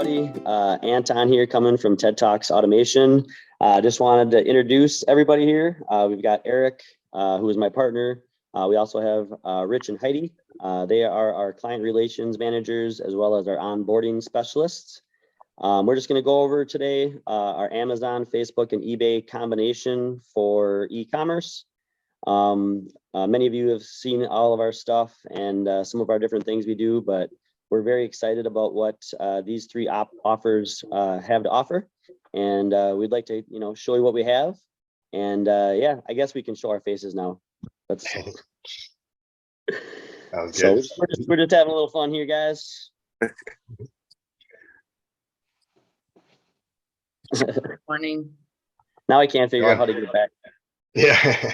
everybody. Anton here, coming from TED Talks Automation. Just wanted to introduce everybody here. We've got Eric, who is my partner. We also have Rich and Heidi. They are our client relations managers, as well as our onboarding specialists. We're just going to go over today our Amazon, Facebook, and eBay combination for e-commerce. Many of you have seen all of our stuff and some of our different things we do, but we're very excited about what these three offers have to offer, and we'd like to, show you what we have. And yeah, I guess we can show our faces now. Let's. So we're just having a little fun here, guys. Morning. Now I can't figure out how to get back. Yeah.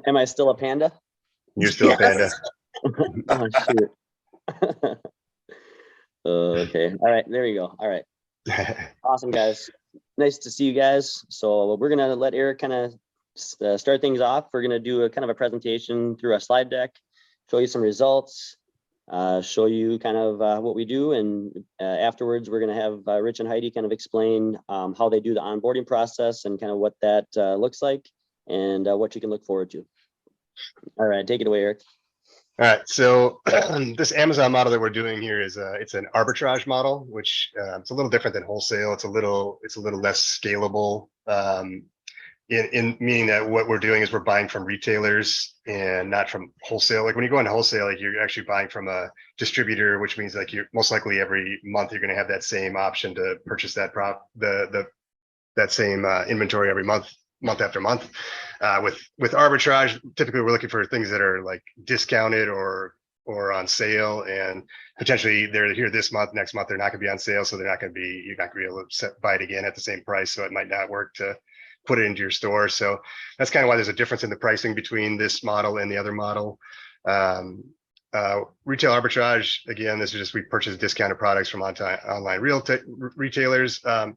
Am I still a panda? You're still a panda. Oh, shoot. Okay. All right. There you go. All right. Awesome, guys. Nice to see you guys. So we're going to let Eric kind of start things off. We're going to do a kind of a presentation through a slide deck, show you some results, show you kind of what we do. And afterwards, we're going to have Rich and Heidi kind of explain how they do the onboarding process and kind of what that looks like and what you can look forward to. All right. Take it away, Eric. All right, so this Amazon model that we're doing here is it's an arbitrage model, which it's a little different than wholesale. It's a little less scalable, in meaning that what we're doing is we're buying from retailers and not from wholesale. Like when you go into wholesale, like you're actually buying from a distributor, which means like you're most likely every month you're going to have that same option to purchase that that same inventory every month after month. With arbitrage, typically we're looking for things that are like discounted or on sale, and potentially they're here this month, next month they're not going to be on sale, so you're not going to be able to buy it again at the same price, so it might not work to put it into your store. So that's kind of why there's a difference in the pricing between this model and the other model. Retail arbitrage, again, this is just we purchase discounted products from online retailers. I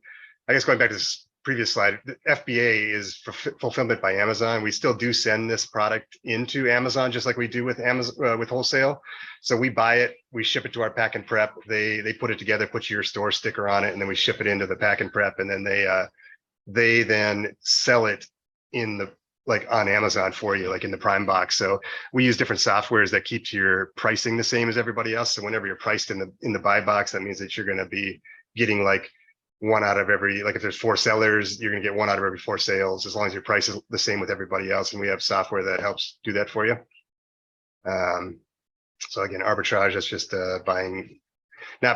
guess going back to this previous slide, the FBA is fulfillment by Amazon. We still do send this product into Amazon just like we do with Amazon with wholesale. So we buy it, we ship it to our pack and prep. They put it together, put your store sticker on it, and then we ship it into the pack and prep, and then they then sell it in the on Amazon for you, like in the Prime box. So we use different softwares that keeps your pricing the same as everybody else. So whenever you're priced in the buy box, that means that you're going to be getting like one out of every, like if there's 4 sellers, you're going to get 1 out of every 4 sales, as long as your price is the same with everybody else. And we have software that helps do that for you. So again, arbitrage, that's just not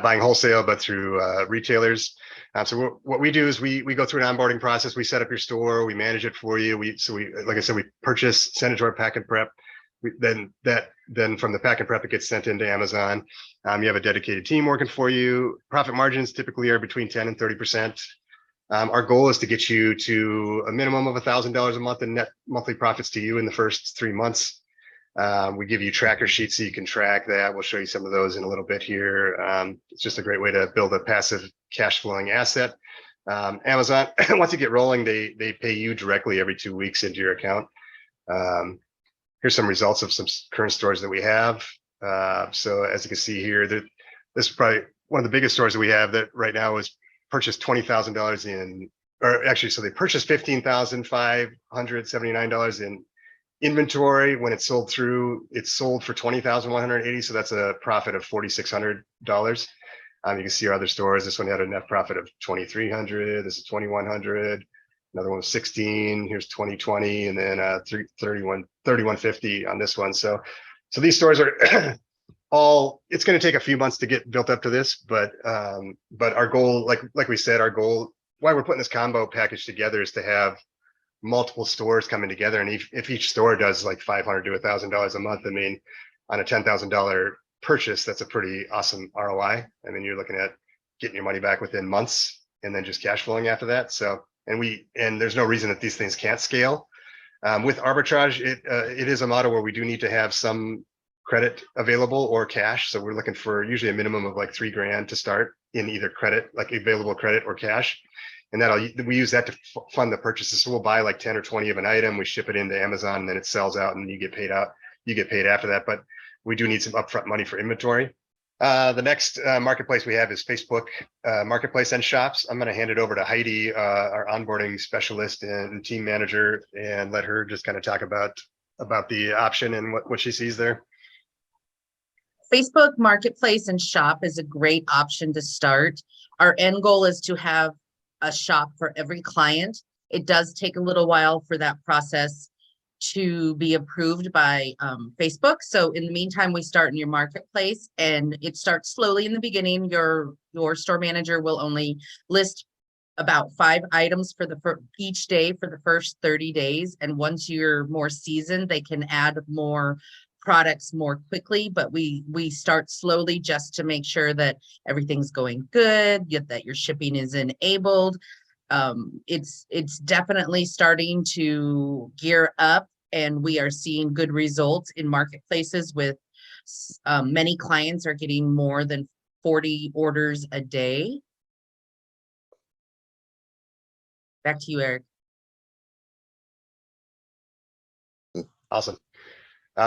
buying wholesale, but through retailers. So what we do is we go through an onboarding process. We set up your store, we manage it for you. Like I said, we purchase, send it to our pack and prep. Then from the pack and prep, it gets sent into Amazon. You have a dedicated team working for you. Profit margins typically are between 10 and 30%. Our goal is to get you to a minimum of $1,000 a month in net monthly profits to you in the first 3 months. We give you tracker sheets so you can track that. We'll show you some of those in a little bit here. It's just a great way to build a passive cash flowing asset. Amazon, once you get rolling, they pay you directly every 2 weeks into your account. Here's some results of some current stores that we have. So as you can see here, this is probably one of the biggest stores that we have that right now is purchased $20,000 in, or actually, so they purchased $15,579 in inventory. When it's sold through, it's sold for $20,180. So that's a profit of $4,600. You can see our other stores. This one had a net profit of $2,300. This is $2,100. Another one was 16. Here's 2020, and then 3150 on this one. So these stores are all. It's going to take a few months to get built up to this, but our goal, like we said, our goal, why we're putting this combo package together, is to have multiple stores coming together. And if each store does like $500 to $1,000 a month, I mean, on a $10,000 purchase, that's a pretty awesome ROI. I mean, you're looking at getting your money back within months, and then just cash flowing after that. So. And there's no reason that these things can't scale. With arbitrage, it is a model where we do need to have some credit available or cash. So we're looking for usually a minimum of like $3,000 to start in either credit, like available credit or cash. And we use that to fund the purchases. So we'll buy like 10 or 20 of an item, we ship it into Amazon, and then it sells out, and you get paid out. You get paid after that. But we do need some upfront money for inventory. The next marketplace we have is Facebook Marketplace and Shops. I'm going to hand it over to Heidi, our onboarding specialist and team manager, and let her just kind of talk about the option and what she sees there. Facebook Marketplace and Shop is a great option to start. Our end goal is to have a shop for every client. It does take a little while for that process to be approved by Facebook. So in the meantime, we start in your marketplace, and it starts slowly in the beginning. Your store manager will only list about 5 items for each day for the first 30 days. And once you're more seasoned, they can add more products more quickly, but we start slowly just to make sure that everything's going good, that your shipping is enabled. It's definitely starting to gear up, and we are seeing good results in marketplaces with many clients are getting more than 40 orders a day. Back to you, Eric. Awesome.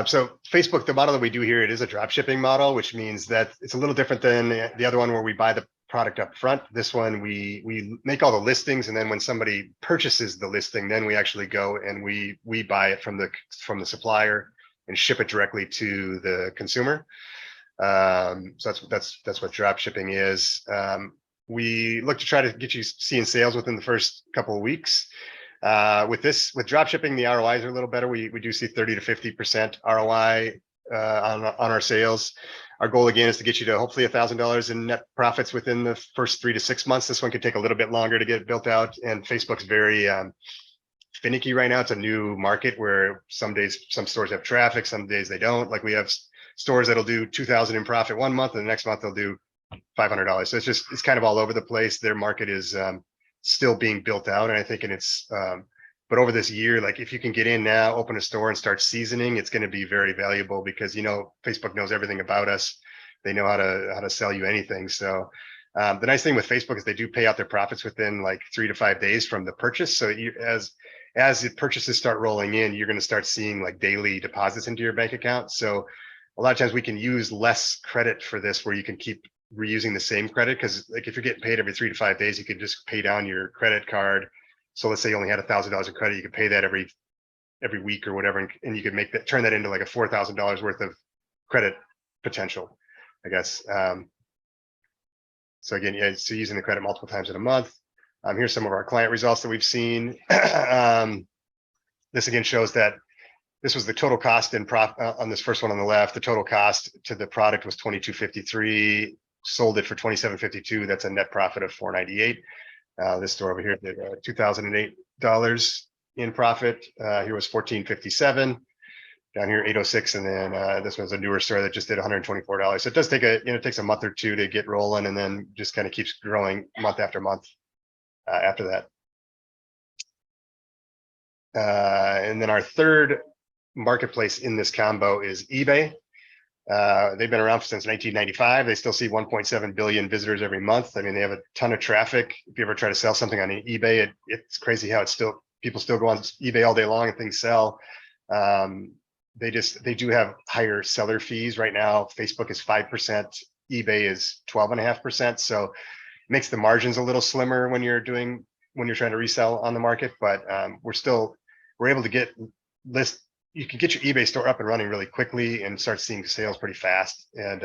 So Facebook, the model that we do here, it is a drop shipping model, which means that it's a little different than the other one where we buy the product up front. This one, we make all the listings, and then when somebody purchases the listing, then we actually go and we buy it from the supplier and ship it directly to the consumer. So that's what drop shipping is. We look to try to get you seeing sales within the first couple of weeks. With drop shipping, the ROIs are a little better. We do see 30 to 50% ROI on our sales. Our goal again is to get you to hopefully $1,000 in net profits within the first 3 to 6 months. This one could take a little bit longer to get built out, and Facebook's very finicky right now. It's a new market where some days some stores have traffic, some days they don't. Like we have stores that'll do 2,000 in profit one month, and the next month they'll do $500. So it's kind of all over the place. Their market is still being built out, and I think but over this year, like if you can get in now, open a store and start seasoning, it's going to be very valuable because Facebook knows everything about us. They know how to sell you anything. So the nice thing with Facebook is they do pay out their profits within like 3 to 5 days from the purchase. So as the purchases start rolling in, you're going to start seeing like daily deposits into your bank account. So a lot of times we can use less credit for this, where you can keep reusing the same credit, because like if you're getting paid every 3 to 5 days, you could just pay down your credit card. So let's say you only had $1,000 in credit, you could pay that every week or whatever, and you could turn that into like a $4,000 worth of credit potential, I guess. So again, yeah, so using the credit multiple times in a month. Here's some of our client results that we've seen. This again shows that this was the total cost in on this first one on the left. The total cost to the product was $22.53. Sold it for $27.52. That's a net profit of $4.98. This store over here did $2,008 in profit. Here was $14.57. Down here $806, and then this was a newer store that just did $124. So it does take it takes a month or two to get rolling, and then just kind of keeps growing month after month after that. And then our third marketplace in this combo is eBay. They've been around since 1995. They still see 1.7 billion visitors every month. I mean, they have a ton of traffic. If you ever try to sell something on eBay, it's crazy how people still go on eBay all day long and things sell. They do have higher seller fees right now. Facebook is 5%, eBay is 12.5%. So it makes the margins a little slimmer when you're trying to resell on the market. But we're able to get you can get your eBay store up and running really quickly and start seeing sales pretty fast. And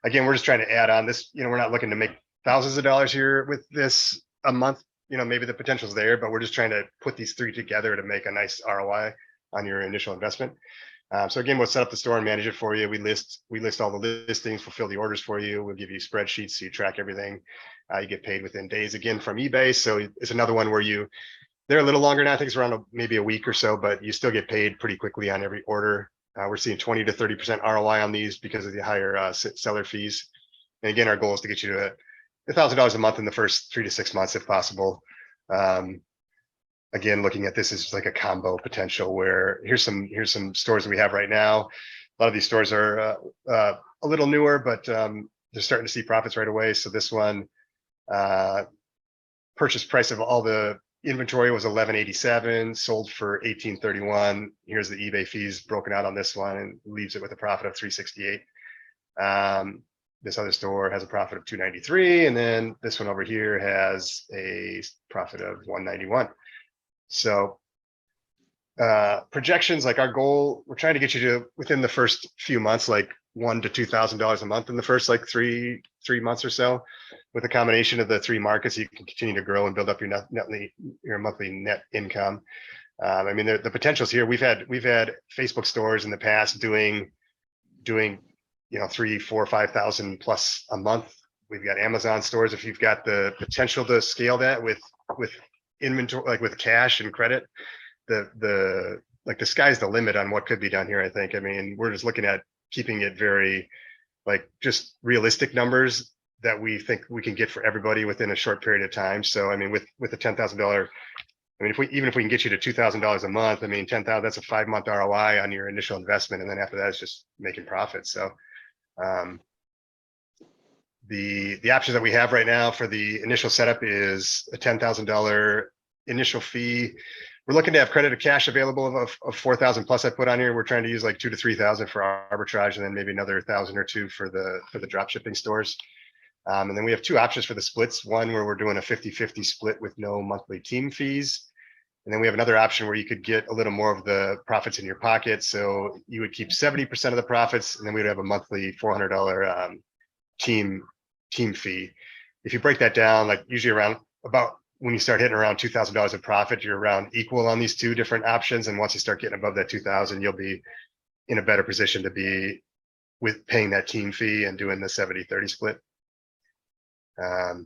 again, we're just trying to add on this. We're not looking to make thousands of dollars here with this a month. Maybe the potential's there, but we're just trying to put these three together to make a nice ROI on your initial investment. So again, we'll set up the store and manage it for you. We list all the listings, fulfill the orders for you. We'll give you spreadsheets so you track everything. You get paid within days again from eBay. So it's another one where they're a little longer now. I think it's around maybe a week or so, but you still get paid pretty quickly on every order. We're seeing 20 to 30% ROI on these because of the higher seller fees. And again, our goal is to get you to $1,000 a month in the first 3 to 6 months, if possible. Again, looking at this as like a combo potential, where here's some stores that we have right now. A lot of these stores are a little newer, but they're starting to see profits right away. So this one, purchase price of all the inventory was $11.87, sold for $18.31. Here's the eBay fees broken out on this one, and leaves it with a profit of $3.68. this other store has a profit of 293, and then this one over here has a profit of 191. So projections, like our goal, we're trying to get you to within the first few months, like $1,000 to $2,000 a month in the first like three months or so. With a combination of the 3 markets, you can continue to grow and build up your monthly net income. I mean, the potential's here. We've had Facebook stores in the past doing 3, 4, 5,000 plus a month. We've got Amazon stores. If you've got the potential to scale that with inventory, like with cash and credit, the sky's the limit on what could be done here, I think. I mean, we're just looking at keeping it very like just realistic numbers that we think we can get for everybody within a short period of time. So I mean, with a $10,000, I mean, even if we can get you to $2,000 a month, I mean, 10,000, that's a 5-month ROI on your initial investment. And then after that, it's just making profits. So the options that we have right now for the initial setup is a $10,000 initial fee. We're looking to have credit or cash available of 4,000 plus. I put on here. We're trying to use like 2,000 to 3,000 for arbitrage, and then maybe another 1,000 or 2 for the drop shipping stores. And then we have 2 options for the splits. One where we're doing a 50-50 split with no monthly team fees. And then we have another option where you could get a little more of the profits in your pocket. So you would keep 70% of the profits, and then we'd have a monthly $400 team fee. If you break that down, like usually around about when you start hitting around $2,000 of profit, you're around equal on these 2 different options. And once you start getting above that 2,000, you'll be in a better position to be with paying that team fee and doing the 70-30 split. So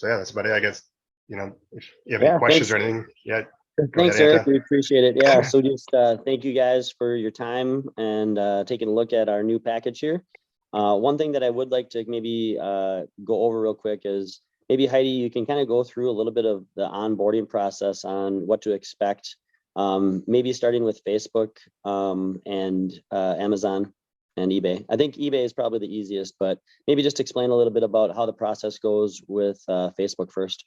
yeah, that's about it, I guess. If you have any questions or anything, Thanks, Eric. We appreciate it. Yeah. So just thank you guys for your time and taking a look at our new package here. One thing that I would like to maybe go over real quick is maybe Heidi, you can kind of go through a little bit of the onboarding process on what to expect. Maybe starting with Facebook and Amazon and eBay. I think eBay is probably the easiest, but maybe just explain a little bit about how the process goes with Facebook first.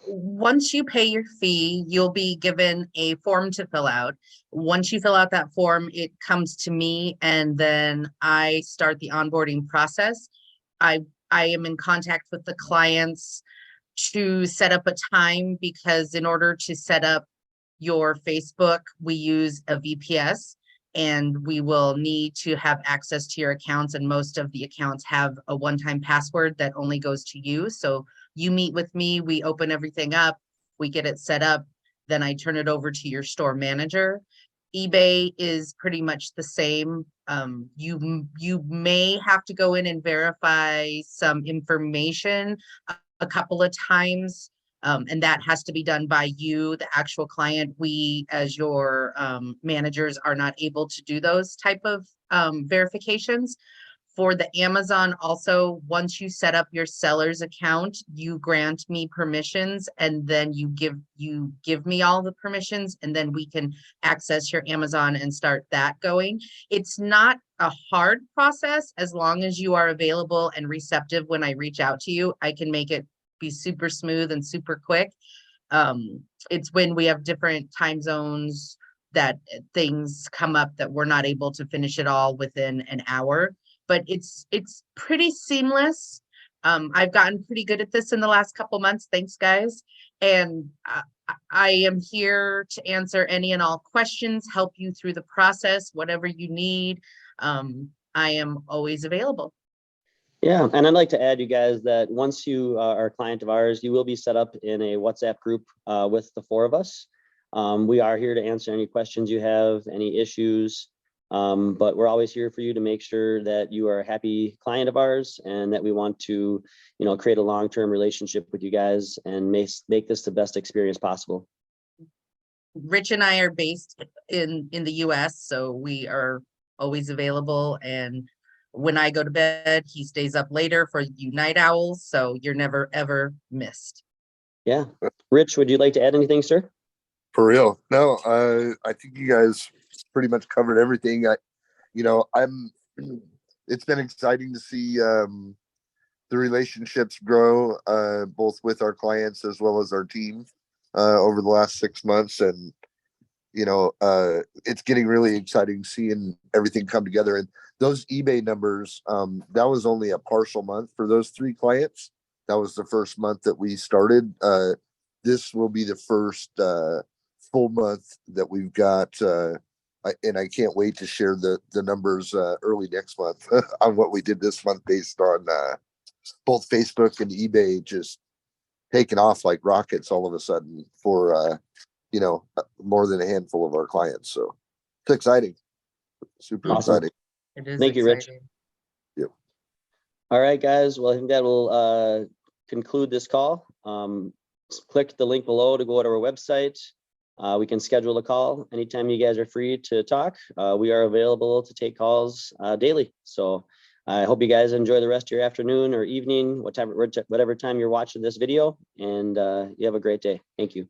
Once you pay your fee, you'll be given a form to fill out. Once you fill out that form, it comes to me, and then I start the onboarding process. I am in contact with the clients to set up a time, because in order to set up your Facebook, we use a VPS, and we will need to have access to your accounts. And most of the accounts have a one-time password that only goes to you. So you meet with me, we open everything up, we get it set up, then I turn it over to your store manager. eBay is pretty much the same. You may have to go in and verify some information a couple of times, and that has to be done by you, the actual client. We, as your managers, are not able to do those type of verifications. For the Amazon also, once you set up your seller's account, you grant me permissions, and then you give me all the permissions, and then we can access your Amazon and start that going. It's not a hard process as long as you are available and receptive when I reach out to you. I can make it be super smooth and super quick. It's when we have different time zones that things come up that we're not able to finish it all within an hour. But it's pretty seamless. I've gotten pretty good at this in the last couple months. Thanks, guys. And I am here to answer any and all questions, help you through the process, whatever you need. I am always available. Yeah, and I'd like to add, you guys, that once you are a client of ours, you will be set up in a WhatsApp group with the 4 of us. We are here to answer any questions you have, any issues. But we're always here for you to make sure that you are a happy client of ours, and that we want to, create a long-term relationship with you guys and make this the best experience possible. Rich and I are based in the US, so we are always available. And when I go to bed, he stays up later for you night owls, so you're never ever missed. Yeah. Rich, would you like to add anything, sir? For real? No, I think you guys pretty much covered everything. It's been exciting to see the relationships grow, both with our clients as well as our team over the last 6 months. And, it's getting really exciting seeing everything come together. And those eBay numbers, that was only a partial month for those 3 clients. That was the first month that we started. This will be the first full month that we've got. And I can't wait to share the numbers early next month on what we did this month based on both Facebook and eBay just taking off like rockets all of a sudden for more than a handful of our clients. So it's exciting. Super Awesome. exciting. It is Thank you, Rich. exciting. All right, guys. Well, I think that will conclude this call. Click the link below to go to our website. We can schedule a call anytime you guys are free to talk. We are available to take calls daily. So I hope you guys enjoy the rest of your afternoon or evening, whatever time you're watching this video, and you have a great day. Thank you.